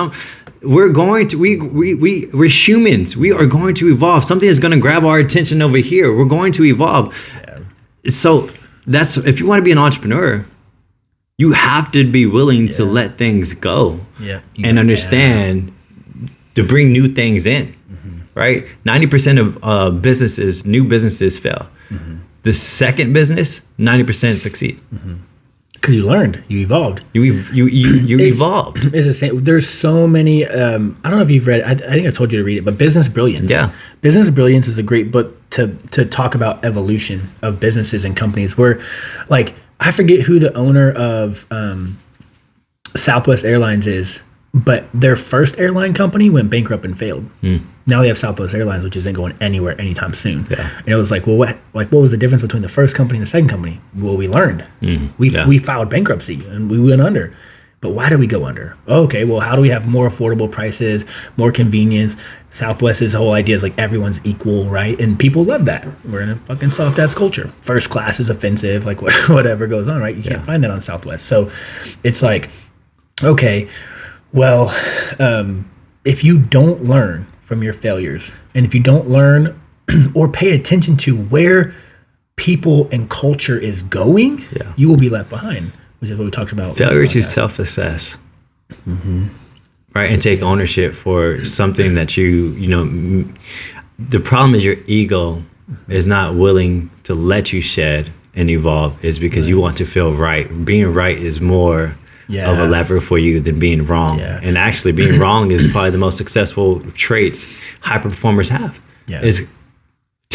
We're humans. We are going to evolve. Something is going to grab our attention over here. We're going to evolve. Yeah. So if you want to be an entrepreneur, you have to be willing to let things go and understand to bring new things in, right? 90% of new businesses fail. The second business, 90% succeed. Because you learned, you evolved. You evolved. It's the same. There's so many. I don't know if you've read. I think I told you to read it, but Business Brilliance. Yeah, Business Brilliance is a great book to talk about evolution of businesses and companies. Where, like, I forget who the owner of Southwest Airlines is, but their first airline company went bankrupt and failed. Now they have Southwest Airlines, which isn't going anywhere anytime soon. Yeah. And it was like, well, what was the difference between the first company and the second company? Well, we learned. We filed bankruptcy and we went under. But why did we go under? Okay, well, how do we have more affordable prices, more convenience? Southwest's whole idea is like everyone's equal, right? And people love that. We're in a fucking soft ass culture. First class is offensive, like whatever goes on, right? You can't find that on Southwest. So it's like, okay, well, if you don't learn from your failures, and if you don't learn or pay attention to where people and culture is going, you will be left behind, which is what we talked about. Failure to self-assess, right, and take ownership for something that the problem is your ego is not willing to let you shed and evolve, is because you want to feel right. Being right is more of a lever for you than being wrong. And actually being wrong is probably the most successful traits high performers have. Is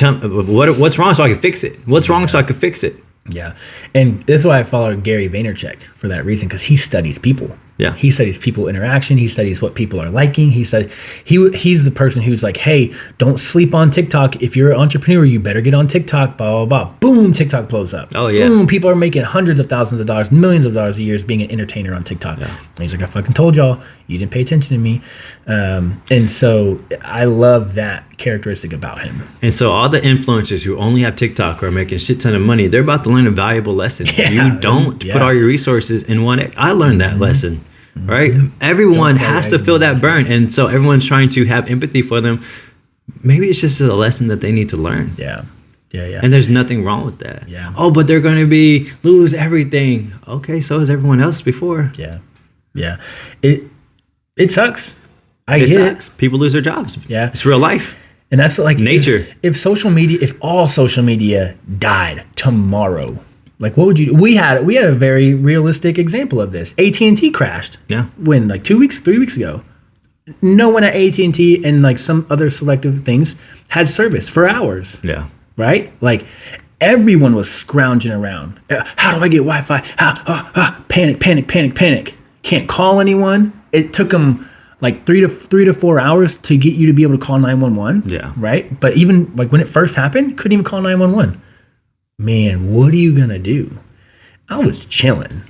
What's wrong so I can fix it? What's wrong so I can fix it? Yeah. And this is why I follow Gary Vaynerchuk for that reason, because he studies people. Yeah. He studies people interaction. He studies what people are liking. He's the person who's like, hey, don't sleep on TikTok. If you're an entrepreneur, you better get on TikTok, blah, blah, blah. Boom, TikTok blows up. Oh, yeah. Boom, people are making hundreds of thousands of dollars, millions of dollars a year being an entertainer on TikTok. Yeah. And he's like, I fucking told y'all, you didn't pay attention to me. And so I love that characteristic about him. And so all the influencers who only have TikTok are making a shit ton of money. They're about to learn a valuable lesson. Yeah. You don't put all your resources in one. I learned that lesson, right? Everyone has to feel that burn. And so everyone's trying to have empathy for them. Maybe it's just a lesson that they need to learn. Yeah. Yeah, yeah. And there's nothing wrong with that. Yeah. Oh, but they're going to lose everything. Okay, so is everyone else before. Yeah. Yeah. It sucks. It sucks. People lose their jobs. Yeah. It's real life. And that's like nature. If all social media died tomorrow, like what would you do? We had a very realistic example of this. AT&T crashed. Yeah. When, like 3 weeks ago. No one at AT&T and like some other selective things had service for hours. Yeah. Right? Like everyone was scrounging around. How do I get Wi-Fi? Panic. Can't call anyone. It took them like 3 to 4 hours to get you to be able to call 911. Yeah. Right? But even like when it first happened, couldn't even call 911. Man, what are you gonna do? I was chilling.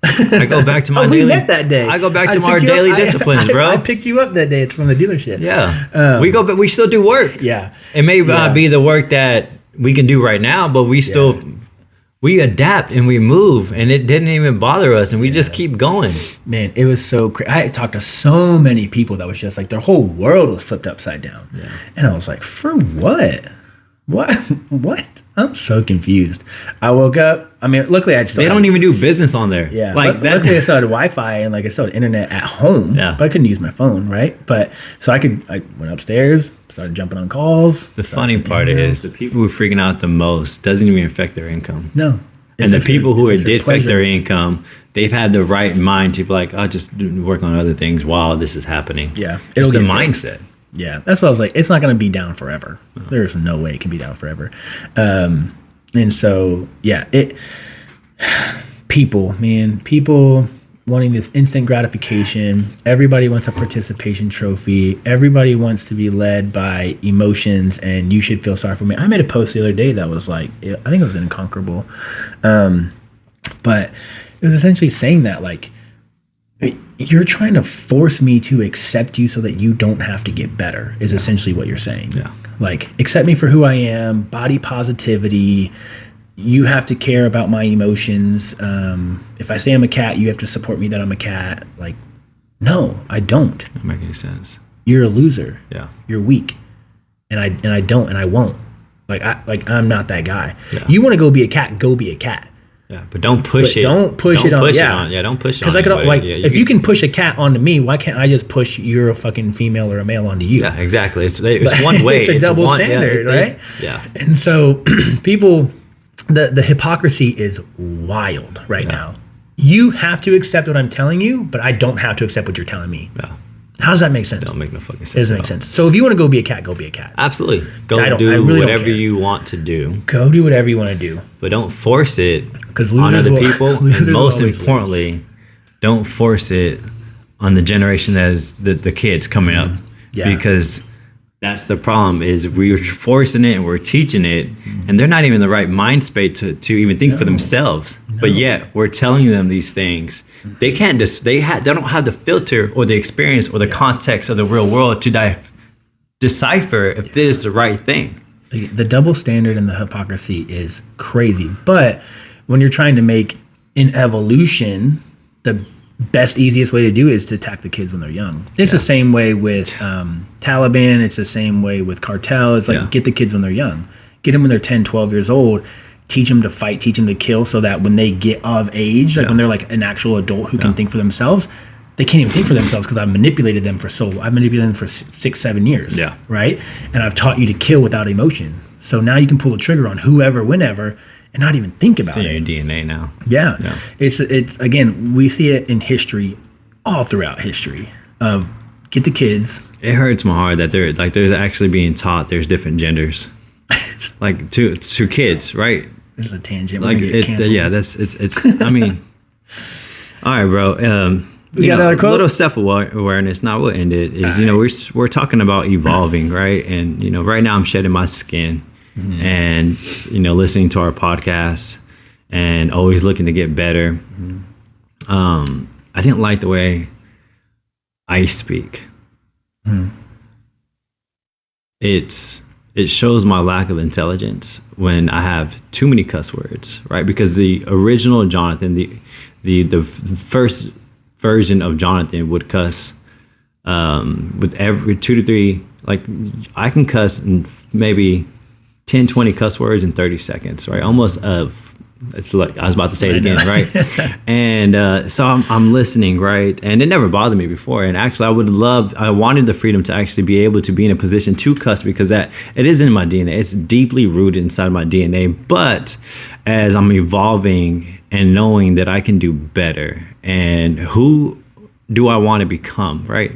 I go back to my we daily. met that day. I go back to our daily disciplines, bro. I picked you up that day from the dealership. Yeah. We go, but we still do work. Yeah. It may not be the work that we can do right now, but we still we adapt and we move, and it didn't even bother us, and we just keep going. Man, it was so crazy. I talked to so many people that was just like their whole world was flipped upside down. Yeah. And I was like, for what? What? I'm so confused. I woke up. I mean, luckily I They don't even do business on there. Yeah. Like that. Luckily I still had Wi-Fi and like I still had internet at home. Yeah. But I couldn't use my phone, right? But so I went upstairs, started jumping on calls. The funny part is the people who are freaking out the most doesn't even affect their income. No. And the people who it did affect their income, they've had the right mind to be like, I'll just work on other things while this is happening. Yeah. It's the mindset. Yeah, that's what I was like. It's not going to be down forever. There's no way it can be down forever. And so, yeah, people wanting this instant gratification. Everybody wants a participation trophy. Everybody wants to be led by emotions, and you should feel sorry for me. I made a post the other day that was like, I think it was Inconquerable. But it was essentially saying that, like, you're trying to force me to accept you so that you don't have to get better is essentially what you're saying. Yeah. Like, accept me for who I am, body positivity. You have to care about my emotions. If I say I'm a cat, you have to support me that I'm a cat. Like, no, I don't. Doesn't make any sense. You're a loser. Yeah. You're weak. And I don't, and I won't. I'm not that guy. Yeah. You want to go be a cat, go be a cat. Yeah, but don't push it. Don't push it on. Yeah, don't push it on. Because I could, if you can push a cat onto me, why can't I just push you're a fucking female or a male onto you? Yeah, exactly. It's one way. It's a double standard, right? Yeah. And so people, the hypocrisy is wild right now. You have to accept what I'm telling you, but I don't have to accept what you're telling me. Yeah. How does that make sense? Don't make no fucking sense. It doesn't make sense. So if you want to go be a cat, go be a cat. Absolutely. Go I do really whatever you want to do. Go do whatever you want to do. But don't force it on other people. And most importantly, don't force it on the generation that is the kids coming up. Yeah. Because that's the problem is we're forcing it and we're teaching it, and they're not even in the right mind space to even think for themselves. But yet we're telling them these things. They can't they don't have the filter or the experience or the context of the real world to decipher if this is the right thing. The double standard and the hypocrisy is crazy. But when you're trying to make an evolution, the best, easiest way to do it is to attack the kids when they're young. It's the same way with Taliban. It's the same way with cartel. It's like get the kids when they're young. Get them when they're 10, 12 years old. Teach them to fight, teach them to kill, so that when they get of age, like when they're like an actual adult who can think for themselves, they can't even think for themselves because I've manipulated them for 6, 7 years. Yeah. Right? And I've taught you to kill without emotion. So now you can pull a trigger on whoever, whenever, and not even think about it. It's in your DNA now. Yeah. It's again, we see it in history, all throughout history, of get the kids. It hurts my heart that there's actually being taught there's different genders. like to kids, right? This is a tangent. Like We're gonna get canceled. yeah, it's I mean, all right, bro. We got another quote? A little self-awareness. Now we'll end it. Is we're talking about evolving, right? And right now I'm shedding my skin, and listening to our podcast, and always looking to get better. I didn't like the way I speak. It shows my lack of intelligence when I have too many cuss words, right? Because the original Jonathan, the first version of Jonathan would cuss with every 2 to 3, like I can cuss in maybe 10, 20 cuss words in 30 seconds, right? Almost it's like I was about to say it again, right? And so I'm listening, right? And it never bothered me before. And actually, I wanted the freedom to actually be able to be in a position to cuss, because that it is in my DNA. It's deeply rooted inside my DNA. But as I'm evolving and knowing that I can do better, and who do I want to become, right?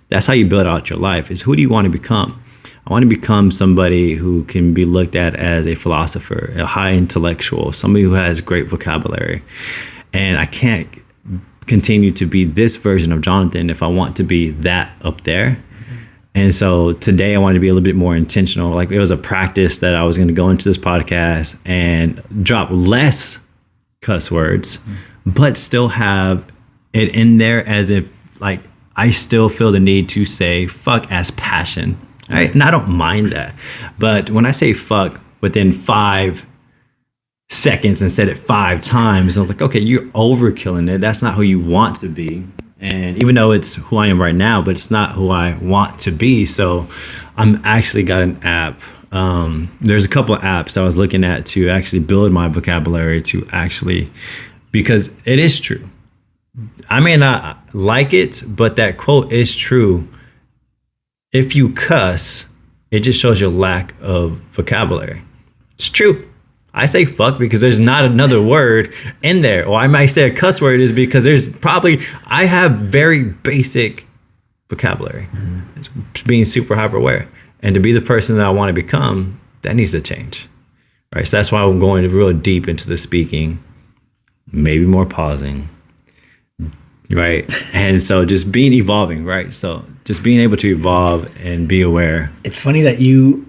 That's how you build out your life, is who do you want to become? I want to become somebody who can be looked at as a philosopher, a high intellectual, somebody who has great vocabulary. And I can't continue to be this version of Jonathan if I want to be that up there. And so today I wanted to be a little bit more intentional. Like it was a practice that I was going to go into this podcast and drop less cuss words, but still have it in there as if like I still feel the need to say fuck as passion. Right? And I don't mind that. But when I say fuck within 5 seconds and said it 5 times, I'm like, okay, you're overkilling it. That's not who you want to be. And even though it's who I am right now, but it's not who I want to be. So I'm actually got an app. There's a couple of apps I was looking at to actually build my vocabulary to actually, because it is true. I may not like it, but that quote is true. If you cuss, it just shows your lack of vocabulary. It's true. I say fuck because there's not another word in there. Or I might say a cuss word is because I have very basic vocabulary. It's being super hyper aware. And to be the person that I want to become, that needs to change. Right. So that's why I'm going real deep into the speaking, maybe more pausing. Right. And so just evolving, right? So just being able to evolve and be aware. It's funny that you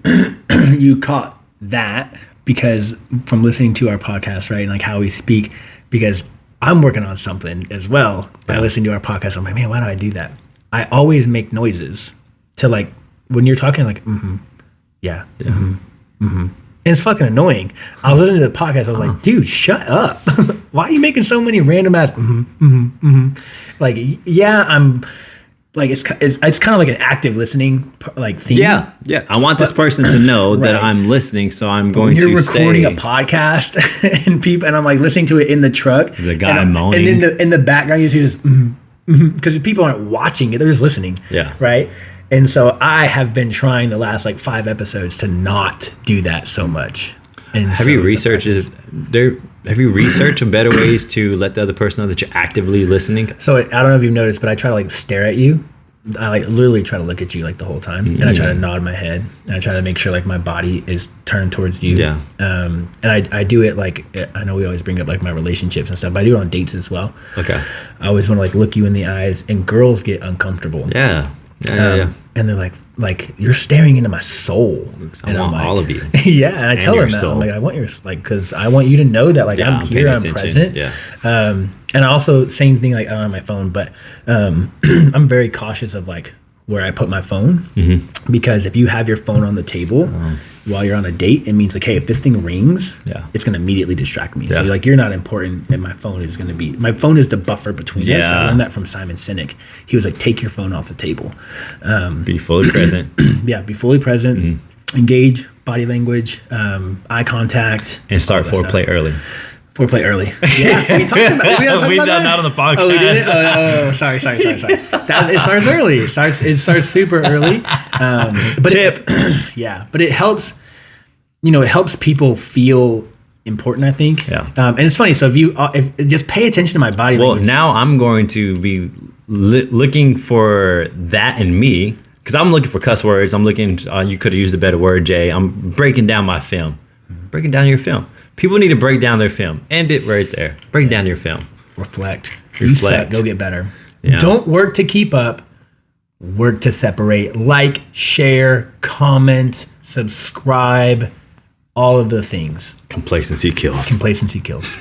you caught that, because from listening to our podcast, right, and like how we speak, because I'm working on something as well. By listening to our podcast, I'm like, man, why do I do that? I always make noises to, like, when you're talking, like, yeah. And it's fucking annoying. I was listening to the podcast. I was like, dude, shut up. Why are you making so many random ass Like, yeah, I'm like, it's kind of like an active listening like theme. Yeah. I want this person to know that I'm listening, so I'm going to say. When you're recording a podcast and I'm like listening to it in the truck. There's a guy moaning. And then in the background you see this because people aren't watching it, they're just listening. Yeah. Right? And so I have been trying the last like 5 episodes to not do that so much. And have you researched better ways to let the other person know that you're actively listening? So I don't know if you've noticed, but I try to like stare at you. I like literally try to look at you like the whole time, and I try to nod my head, and I try to make sure like my body is turned towards you. Yeah. And I do it like, I know we always bring up like my relationships and stuff, but I do it on dates as well. Okay. I always want to like look you in the eyes, and girls get uncomfortable. Yeah. And they're like you're staring into my soul. I want all of you. Yeah, and I tell them that. Soul. I'm like, I want your, like, because I want you to know that like I'm here, I'm present. Yeah. And also same thing, like I don't have my phone, but I'm very cautious of like where I put my phone, because if you have your phone on the table while you're on a date, it means like, hey, if this thing rings, it's going to immediately distract me. So like, you're not important, and my phone is the buffer between us. I learned that from Simon Sinek. He was like, take your phone off the table. Be fully present. Yeah, be fully present, engage, body language, eye contact. And start foreplay early. Foreplay early. Yeah, we talked about that. We've done that on the podcast. Oh, we did it? Oh, sorry. It starts early. It starts super early. But Tip. But it helps, it helps people feel important, I think. Yeah. And it's funny. So if just pay attention to my body language. Well, now I'm going to be looking for that in me, because I'm looking for cuss words. I'm looking, you could have used a better word, Jay. I'm breaking down my film. Breaking down your film. People need to break down their film. End it right there. Break down your film. Reflect. You suck. Reflect. Go get better. Yeah. Don't work to keep up. Work to separate. Like, share, comment, subscribe, all of the things. Complacency kills. Complacency kills.